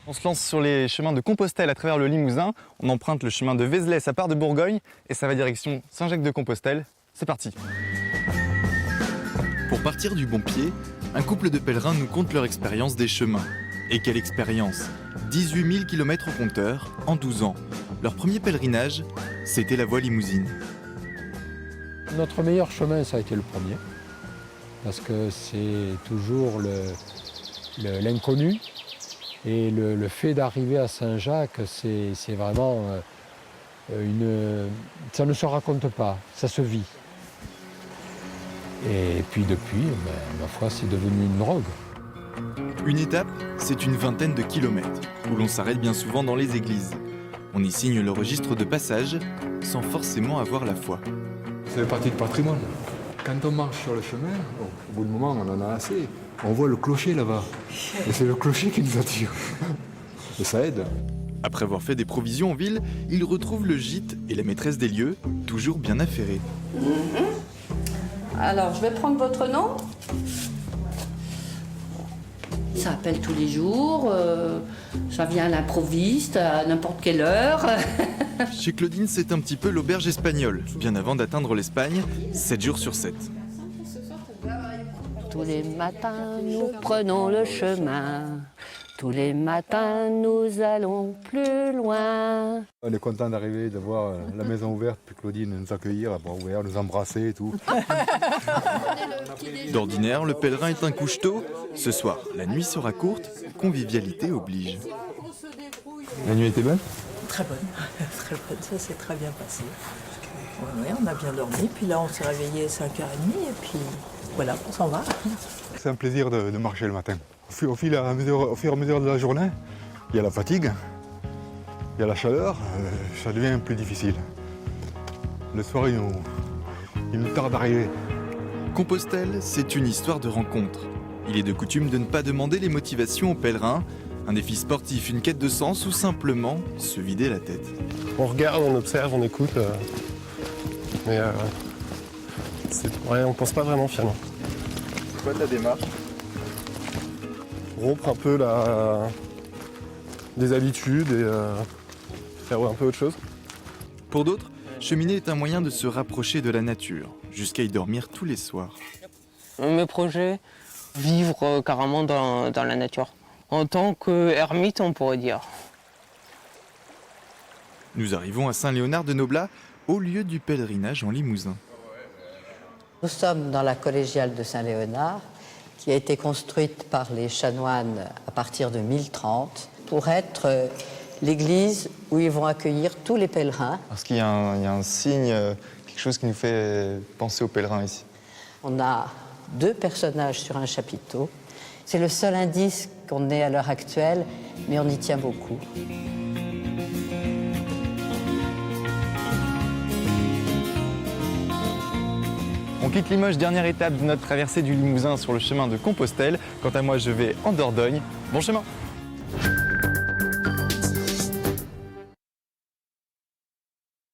On se lance sur les chemins de Compostelle à travers le Limousin. On emprunte le chemin de Vézelay, ça part de Bourgogne et ça va direction Saint-Jacques-de-Compostelle. C'est parti. Pour partir du bon pied, un couple de pèlerins nous conte leur expérience des chemins. Et quelle expérience! 18 000 km au compteur en 12 ans. Leur premier pèlerinage, c'était la voie limousine. Notre meilleur chemin, ça a été le premier, parce que c'est toujours l'inconnu. Et le fait d'arriver à Saint-Jacques, c'est vraiment ça ne se raconte pas, ça se vit. Et puis depuis, ma foi, c'est devenu une drogue. Une étape, c'est une vingtaine de kilomètres, où l'on s'arrête bien souvent dans les églises. On y signe le registre de passage, sans forcément avoir la foi. Ça fait partie du patrimoine. Quand on marche sur le chemin, au bout d'un moment, on en a assez. On voit le clocher là-bas. Et c'est le clocher qui nous attire. Et ça aide. Après avoir fait des provisions en ville, ils retrouvent le gîte et la maîtresse des lieux, toujours bien affairée. Alors, je vais prendre votre nom. Ça appelle tous les jours, ça vient à l'improviste, à n'importe quelle heure. Chez Claudine, c'est un petit peu l'auberge espagnole. Bien avant d'atteindre l'Espagne, 7 jours sur 7. Tous les matins, nous prenons le chemin. Tous les matins, nous allons plus loin. On est content d'arriver, de voir la maison ouverte, puis Claudine nous accueillir, à bras ouverts, nous embrasser et tout. D'ordinaire, le pèlerin est un couche-tôt. Ce soir, la nuit sera courte, convivialité oblige. La nuit était belle? Très bonne, très bonne, ça s'est très bien passé. Ouais, on a bien dormi, puis là on s'est réveillé à 5h30 et puis voilà, on s'en va. C'est un plaisir de marcher le matin. Au fur et à mesure de la journée, il y a la fatigue, il y a la chaleur, ça devient plus difficile. Le soir, il nous tarde d'arriver. Compostelle, c'est une histoire de rencontre. Il est de coutume de ne pas demander les motivations aux pèlerins. Un défi sportif, une quête de sens ou simplement se vider la tête. On regarde, on observe, on écoute. Mais on pense pas vraiment finalement. C'est quoi ta démarche? Rompre un peu des habitudes et faire un peu autre chose. Pour d'autres, cheminer est un moyen de se rapprocher de la nature, jusqu'à y dormir tous les soirs. Mes projets, vivre carrément dans la nature. En tant qu'ermite, on pourrait dire. Nous arrivons à Saint-Léonard-de-Noblat, au lieu du pèlerinage en Limousin. Nous sommes dans la collégiale de Saint-Léonard, qui a été construite par les chanoines à partir de 1030 pour être l'église où ils vont accueillir tous les pèlerins. Parce qu'il y a un signe, quelque chose qui nous fait penser aux pèlerins ici. On a 2 personnages sur un chapiteau. C'est le seul indice qu'on ait à l'heure actuelle, mais on y tient beaucoup. On quitte Limoges, dernière étape de notre traversée du Limousin sur le chemin de Compostelle. Quant à moi, je vais en Dordogne. Bon chemin!